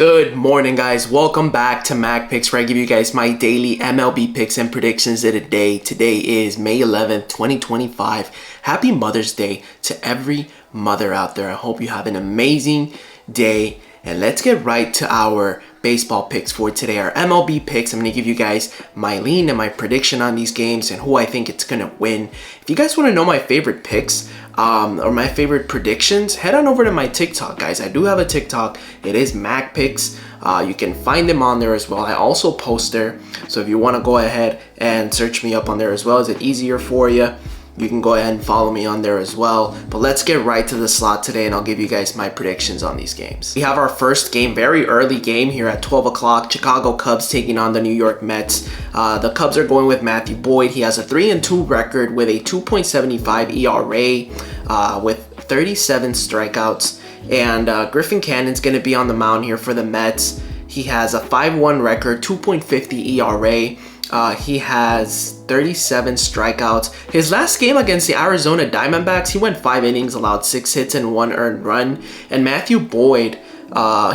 Good morning, guys. Welcome back to Mac Picks, where I give you guys my daily MLB picks and predictions of the day. Today is May 11th, 2025. Happy Mother's Day to every mother out there. I hope you have an amazing day. And let's get right to our baseball picks for today. Our MLB picks. I'm going to give you guys my lean and my prediction on these games and who I think it's going to win. If you guys want to know my favorite picks, or my favorite predictions, head on over to my TikTok, guys. I do have a TikTok. It is Mac Picks. You can find them on there as well. I also post there, so if you want to go ahead and search me up on there as well, is it easier for you? You can go ahead and follow me on there as well. But let's get right to the slot today, and I'll give you guys my predictions on these games. We have our first game, very early game here at 12 o'clock. Chicago Cubs taking on the New York Mets. The Cubs are going with Matthew Boyd. He has a 3-2 record with a 2.75 ERA with 37 strikeouts. And Griffin Cannon's going to be on the mound here for the Mets. He has a 5-1 record, 2.50 ERA. He has 37 strikeouts. His last game against the Arizona Diamondbacks, he went 5 innings, allowed 6 hits and 1 earned run. And Matthew Boyd,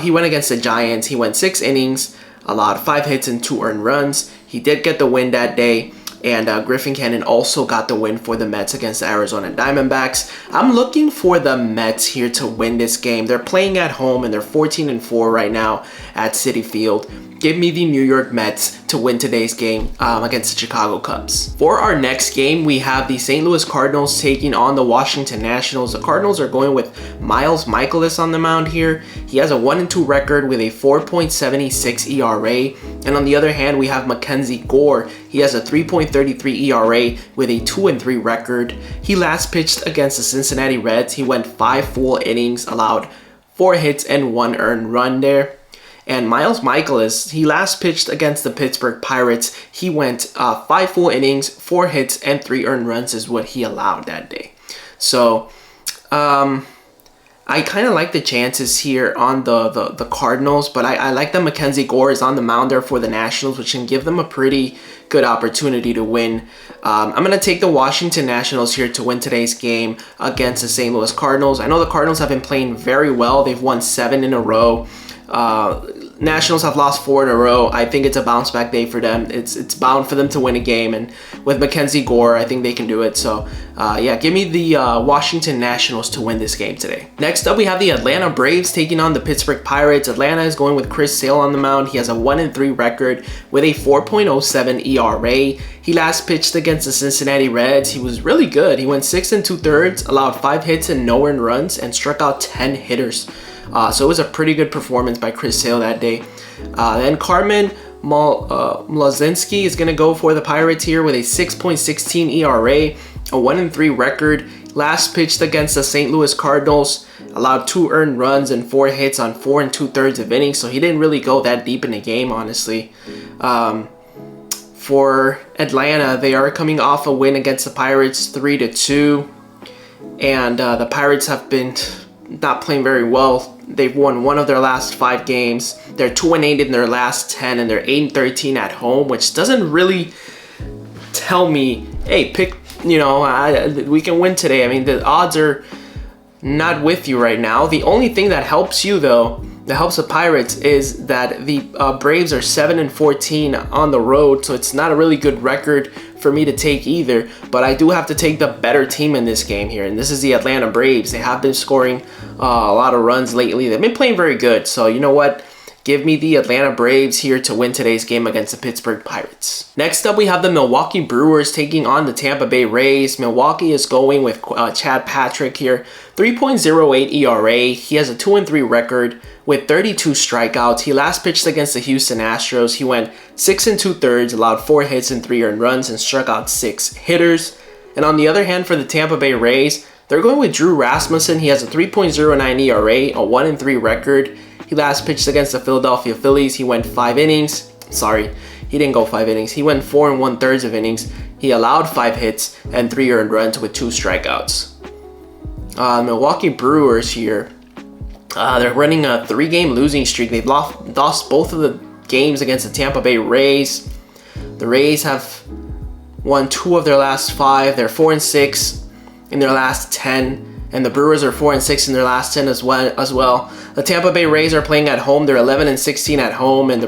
he went against the Giants. He went 6 innings, allowed 5 hits and 2 earned runs. He did get the win that day. And Griffin Cannon also got the win for the Mets against the Arizona Diamondbacks. I'm looking for the Mets here to win this game. They're playing at home and they're 14-4 right now at Citi Field. Give me the New York Mets to win today's game against the Chicago Cubs. For our next game, we have the St. Louis Cardinals taking on the Washington Nationals. The Cardinals are going with Miles Mikolas on the mound here. He has a 1-2 record with a 4.76 ERA. And on the other hand, we have Mackenzie Gore. He has a 3.33 ERA with a 2-3 record. He last pitched against the Cincinnati Reds. He went 5 full innings, allowed 4 hits and 1 earned run there. And Miles Mikolas, he last pitched against the Pittsburgh Pirates. He went 5 full innings, 4 hits, and 3 earned runs is what he allowed that day. So, I kind of like the chances here on the Cardinals, but I like that Mackenzie Gore is on the mound there for the Nationals, which can give them a pretty good opportunity to win. I'm going to take the Washington Nationals here to win today's game against the St. Louis Cardinals. I know the Cardinals have been playing very well. They've won 7 in a row. Nationals have lost 4 in a row. I think it's a bounce back day for them. It's bound for them to win a game, and with Mackenzie Gore, I think they can do it. So yeah, give me the Washington Nationals to win this game today. Next up, we have the Atlanta Braves taking on the Pittsburgh Pirates. Atlanta is going with Chris Sale on the mound. He has a 1-3 record with a 4.07 ERA. He last pitched against the Cincinnati Reds. He was really good. He went 6 2/3, allowed 5 hits and no earned runs, and struck out 10 hitters. So it was a pretty good performance by Chris Sale that day. Then Carmen Mlodzinski is going to go for the Pirates here with a 6.16 ERA, a 1-3 record. Last pitched against the St. Louis Cardinals, allowed 2 earned runs and 4 hits on 4 2/3 of innings. So he didn't really go that deep in the game, honestly. For Atlanta, they are coming off a win against the Pirates 3-2. And the Pirates have been not playing very well. They've won 1 of their last 5 games. They're 2-8 in their last 10, and they're 8-13 at home, which doesn't really tell me, hey, pick, we can win today. I mean, the odds are not with you right now. The only thing that helps you, though, that helps the Pirates, is that the Braves are 7-14 on the road, so it's not a really good record for me to take either, but I do have to take the better team in this game here, and this is the Atlanta Braves. They have been scoring a lot of runs lately. They've been playing very good, so you know what? Give me the Atlanta Braves here to win today's game against the Pittsburgh Pirates. Next up, we have the Milwaukee Brewers taking on the Tampa Bay Rays. Milwaukee is going with Chad Patrick here, 3.08 ERA. He has a 2-3 record with 32 strikeouts. He last pitched against the Houston Astros. He went 6 2/3, allowed 4 hits and 3 earned runs, and struck out 6 hitters. And on the other hand, for the Tampa Bay Rays, they're going with Drew Rasmussen. He has a 3.09 ERA, a 1-3 record. He last pitched against the Philadelphia Phillies. He went 5 innings. Sorry, he didn't go 5 innings. He went 4 1/3 of innings. He allowed 5 hits and 3 earned runs with 2 strikeouts. Milwaukee Brewers here, they're running a 3-game losing streak. They've lost both of the games against the Tampa Bay Rays. The Rays have won 2 of their last 5. They're 4-6 in their last 10. And the Brewers are 4-6 in their last 10 as well. The Tampa Bay Rays are playing at home. They're 11-16 at home, and the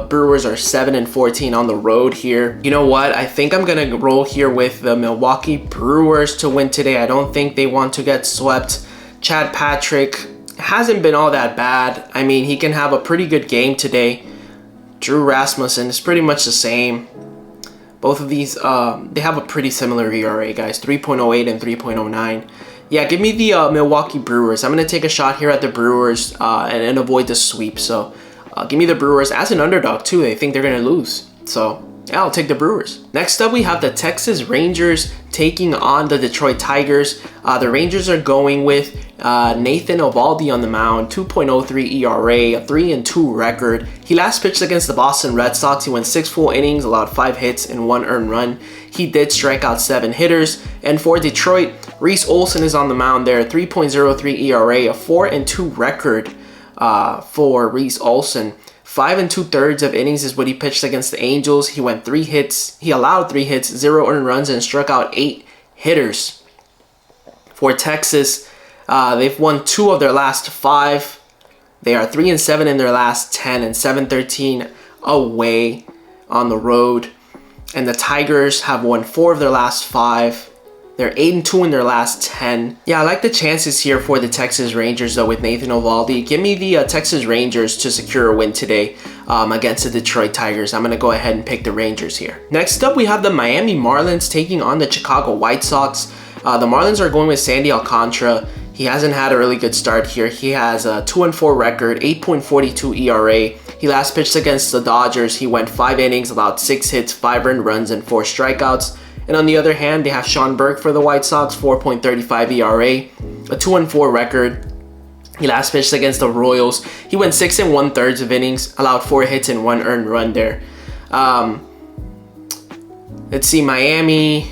Brewers are 7-14 on the road here. You know what? I think I'm gonna roll here with the Milwaukee Brewers to win today. I don't think they want to get swept. Chad Patrick hasn't been all that bad. I mean, he can have a pretty good game today. Drew Rasmussen is pretty much the same. Both of these, they have a pretty similar ERA, guys. 3.08 and 3.09. Yeah, give me the Milwaukee Brewers. I'm going to take a shot here at the Brewers and avoid the sweep. So give me the Brewers as an underdog, too. They think they're going to lose. So yeah, I'll take the Brewers. Next up, we have the Texas Rangers taking on the Detroit Tigers. The Rangers are going with Nathan Eovaldi on the mound, 2.03 ERA, a 3-2 record. He last pitched against the Boston Red Sox. He went 6 full innings, allowed 5 hits and 1 earned run. He did strike out 7 hitters. And for Detroit, Reese Olson is on the mound there, 3.03 ERA, a 4-2 record for Reese Olson. 5 2/3 of innings is what he pitched against the Angels. He went 3 hits. He allowed 3 hits, 0 earned runs, and struck out 8 hitters. For Texas, they've won 2 of their last 5. They are 3-7 in their last 10 and 7-13 away on the road. And the Tigers have won 4 of their last 5. They're 8-2 in their last 10. Yeah, I like the chances here for the Texas Rangers, though, with Nathan Eovaldi. Give me the Texas Rangers to secure a win today against the Detroit Tigers. I'm going to go ahead and pick the Rangers here. Next up, we have the Miami Marlins taking on the Chicago White Sox. The Marlins are going with Sandy Alcantara. He hasn't had a really good start here. He has a 2-4 record, 8.42 ERA. He last pitched against the Dodgers. He went 5 innings, allowed 6 hits, 5 earned runs, and 4 strikeouts. And on the other hand, they have Sean Burke for the White Sox, 4.35 ERA, a 2-4 record. He last pitched against the Royals. He went 6 1/3 of innings, allowed 4 hits and 1 earned run there. Let's see, Miami.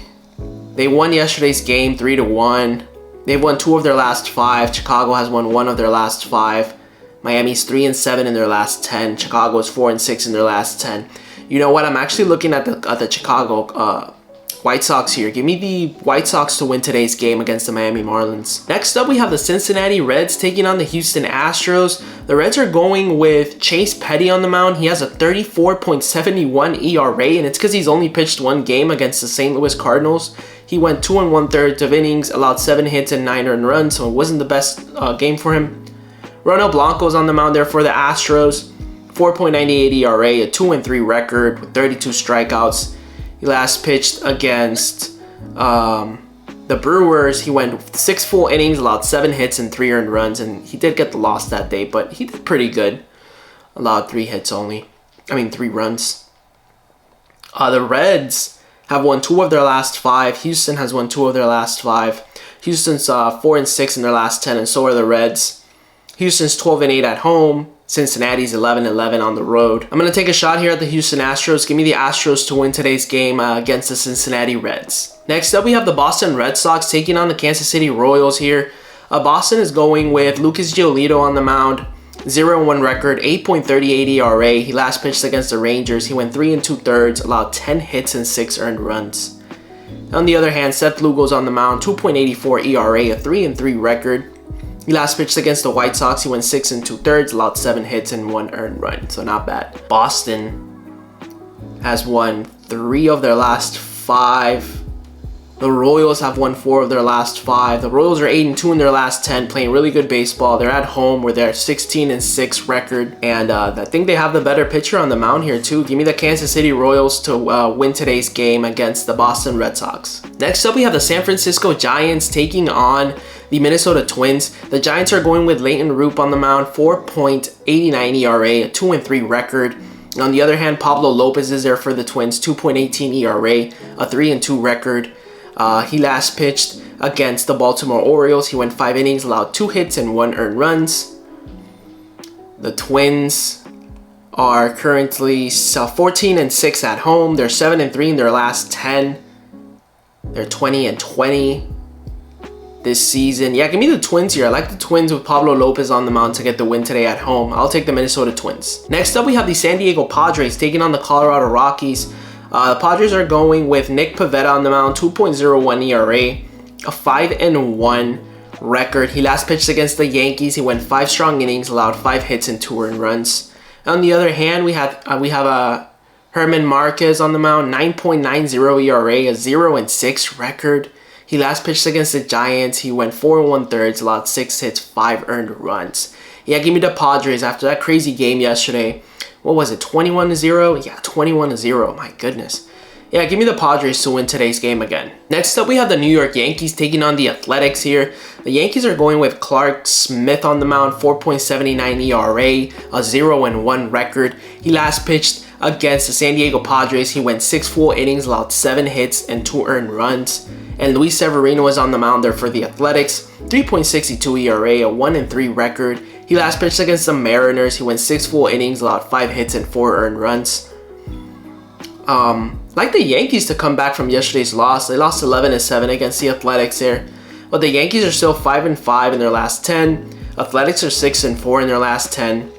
They won yesterday's game 3-1. They've won 2 of their last 5. Chicago has won 1 of their last 5. Miami's 3-7 in their last 10. Chicago is 4-6 in their last 10. You know what? I'm actually looking at the Chicago White Sox here. Give me the White Sox to win today's game against the Miami Marlins. Next up, we have the Cincinnati Reds taking on the Houston Astros. The Reds are going with Chase Petty on the mound. He has a 34.71 ERA, and it's because he's only pitched 1 game against the St. Louis Cardinals. He went 2 1/3 of innings, allowed 7 hits and 9 earned runs, so it wasn't the best game for him. Ronel Blanco's on the mound there for the Astros. 4.98 ERA, a 2-3 record with 32 strikeouts. He last pitched against the Brewers. He went 6 full innings, allowed 7 hits and 3 earned runs, and he did get the loss that day, but he did pretty good. Allowed 3 runs. The Reds have won 2 of their last 5. Houston has won 2 of their last 5. Houston's 4-6 in their last 10, and so are the Reds. Houston's 12-8 at home. Cincinnati's 11-11 on the road. I'm going to take a shot here at the Houston Astros. Give me the Astros to win today's game against the Cincinnati Reds. Next up, we have the Boston Red Sox taking on the Kansas City Royals here. Boston is going with Lucas Giolito on the mound. 0-1 record, 8.38 ERA. He last pitched against the Rangers. He went 3 2/3, allowed 10 hits and 6 earned runs. On the other hand, Seth Lugo's on the mound. 2.84 ERA, a 3-3 record. He last pitched against the White Sox. He went 6 2/3, allowed 7 hits and 1 earned run. So not bad. Boston has won 3 of their last 5. The Royals have won 4 of their last 5. The Royals are 8-2 in their last 10, playing really good baseball. They're at home where they're 16-6 record. And I think they have the better pitcher on the mound here too. Give me the Kansas City Royals to win today's game against the Boston Red Sox. Next up, we have the San Francisco Giants taking on the Minnesota Twins. The Giants are going with Leighton Roop on the mound, 4.89 ERA, a 2-3 record. And on the other hand, Pablo Lopez is there for the Twins, 2.18 ERA, a 3-2 record. He last pitched against the Baltimore Orioles. He went 5 innings, allowed 2 hits and 1 earned runs. The Twins are currently 14-6 at home. They're 7-3 in their last 10. They're 20-20 this season. Yeah, give me the Twins here. I like the Twins with Pablo Lopez on the mound to get the win today at home. I'll take the Minnesota Twins. Next up, we have the San Diego Padres taking on the Colorado Rockies. The Padres are going with Nick Pivetta on the mound, 2.01 ERA, a 5-1 record. He last pitched against the Yankees. He went 5 strong innings, allowed 5 hits and 2 earned runs. On the other hand, we have a Herman Marquez on the mound, 9.90 ERA, a 0-6 record. He last pitched against the Giants. He went 4 1/3, allowed 6 hits, 5 earned runs. Yeah, give me the Padres after that crazy game yesterday. What was it, 21-0? Yeah, 21-0. My goodness. Yeah, give me the Padres to win today's game again. Next up, we have the New York Yankees taking on the Athletics here. The Yankees are going with Clark Smith on the mound, 4.79 ERA, a 0-1 record. He last pitched against the San Diego Padres. He went 6 full innings, allowed 7 hits and 2 earned runs. And Luis Severino was on the mound there for the Athletics, 3.62 ERA, a 1-3 record. He last pitched against the Mariners. He went 6 full innings, allowed 5 hits and 4 earned runs. Like the Yankees to come back from yesterday's loss. They lost 11-7 against the Athletics there. But the Yankees are still 5-5 in their last 10. Athletics are 6-4 in their last 10.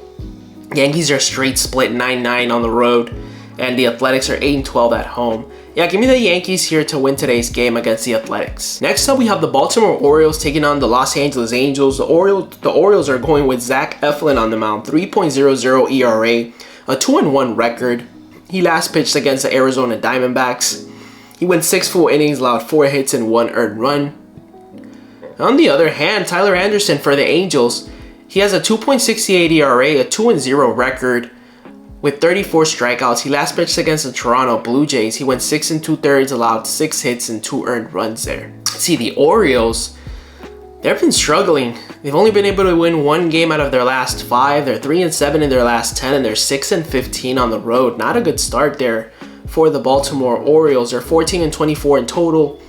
Yankees are straight split 9-9 on the road. And the Athletics are 8-12 at home. Yeah, give me the Yankees here to win today's game against the Athletics. Next up, we have the Baltimore Orioles taking on the Los Angeles Angels. The Orioles are going with Zach Eflin on the mound, 3.00 ERA, a 2-1 record. He last pitched against the Arizona Diamondbacks. He went 6 full innings, allowed 4 hits and 1 earned run. On the other hand, Tyler Anderson for the Angels, he has a 2.68 ERA, a 2-0 record with 34 strikeouts. He last pitched against the Toronto Blue Jays. He went 6 2/3, allowed 6 hits and 2 earned runs there. See, the Orioles, they've been struggling. They've only been able to win 1 game out of their last 5. They're 3-7 in their last 10, and they're 6-15 on the road. Not a good start there for the Baltimore Orioles. They're 14-24 in total.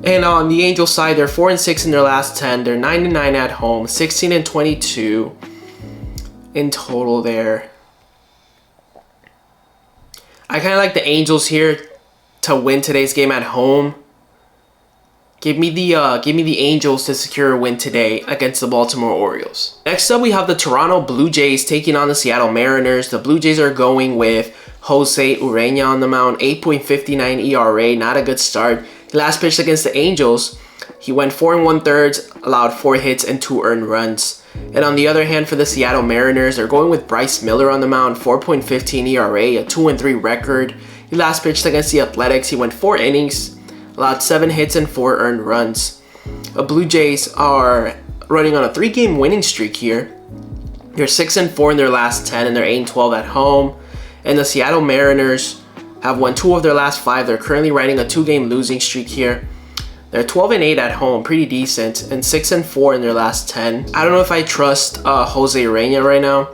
And on the Angels side, they're 4-6 in their last 10. They're 9-9 at home, 16-22 in total there. I kind of like the Angels here to win today's game at home. Give me the Angels to secure a win today against the Baltimore Orioles. Next up, we have the Toronto Blue Jays taking on the Seattle Mariners. The Blue Jays are going with Jose Urena on the mound, 8.59 ERA, not a good start. He last pitched against the Angels. He went 4 1/3, allowed 4 hits and 2 earned runs. And on the other hand, for the Seattle Mariners, they're going with Bryce Miller on the mound, 4.15 ERA, a 2-3 record. He last pitched against the Athletics. He went 4 innings, allowed 7 hits and 4 earned runs. The Blue Jays are running on a 3-game winning streak here. They're 6-4 in their last 10, and they're 8-12 at home. And the Seattle Mariners have won 2 of their last 5. They're currently riding a 2-game losing streak here. They're 12-8 at home, pretty decent, and 6-4 in their last 10. I don't know if I trust Jose Urena right now.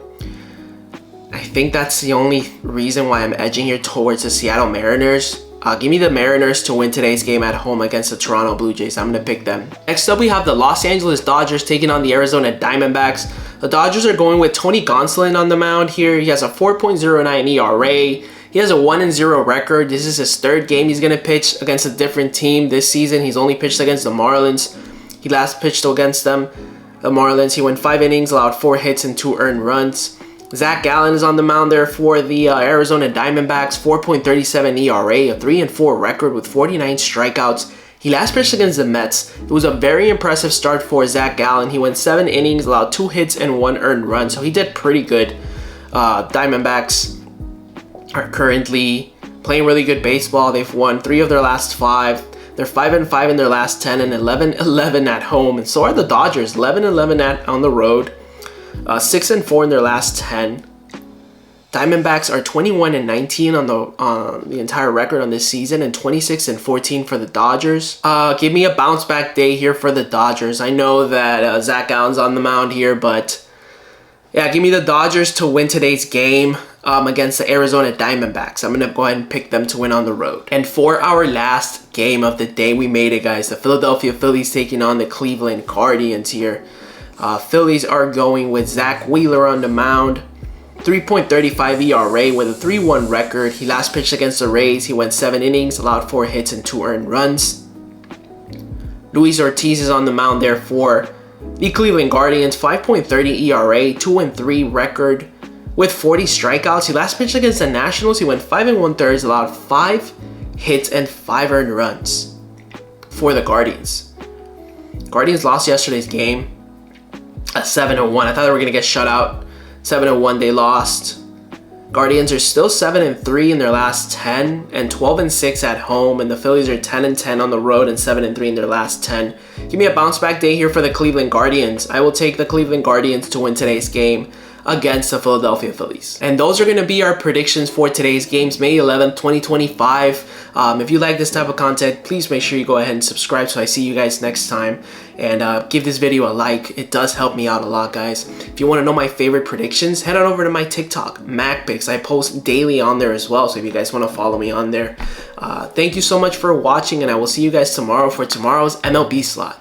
I think that's the only reason why I'm edging here towards the Seattle Mariners. Give me the Mariners to win today's game at home against the Toronto Blue Jays. I'm going to pick them. Next up, we have the Los Angeles Dodgers taking on the Arizona Diamondbacks. The Dodgers are going with Tony Gonsolin on the mound here. He has a 4.09 ERA. He has a 1-0 record. This is his 3rd game he's going to pitch against a different team this season. He's only pitched against the Marlins. He last pitched against them, the Marlins. He went 5 innings, allowed 4 hits and 2 earned runs. Zach Gallen is on the mound there for the Arizona Diamondbacks, 4.37 ERA, a 3-4 record with 49 strikeouts. He last pitched against the Mets. It was a very impressive start for Zach Gallen. He went 7 innings, allowed 2 hits and 1 earned run, so he did pretty good. Diamondbacks are currently playing really good baseball. They've won 3 of their last 5. They're 5-5 in their last 10 and 11-11 at home. And so are the Dodgers, 11-11 on the road, 6-4 in their last 10. Diamondbacks are 21-19 on the entire record on this season, and 26-14 for the Dodgers. Give me a bounce back day here for the Dodgers. I know that Zach Allen's on the mound here, but yeah, give me the Dodgers to win today's game against the Arizona Diamondbacks. I'm going to go ahead and pick them to win on the road. And for our last game of the day, we made it, guys. The Philadelphia Phillies taking on the Cleveland Guardians here. Phillies are going with Zach Wheeler on the mound. 3.35 ERA with a 3-1 record. He last pitched against the Rays. He went 7 innings, allowed 4 hits and 2 earned runs. Luis Ortiz is on the mound there for the Cleveland Guardians. 5.30 ERA, 2-3 record with 40 strikeouts. He last pitched against the Nationals. He went 5 1/3, allowed 5 hits and 5 earned runs for the Guardians. Guardians lost yesterday's game at 7-1. I thought they were gonna get shut out. 7-1 they lost. Guardians are still 7-3 in their last 10 and 12-6 at home, and the Phillies are 10-10 on the road and 7-3 in their last 10. Give me a bounce back day here for the Cleveland Guardians. I will take the Cleveland Guardians to win today's game against the Philadelphia Phillies. And those are going to be our predictions for today's games, May 11th, 2025. If you like this type of content, please make sure you go ahead and subscribe so I see you guys next time. And give this video a like. It does help me out a lot, guys. If you want to know my favorite predictions, head on over to my TikTok, MacPicks. I post daily on there as well, so if you guys want to follow me on there. Thank you so much for watching, and I will see you guys tomorrow for tomorrow's MLB slot.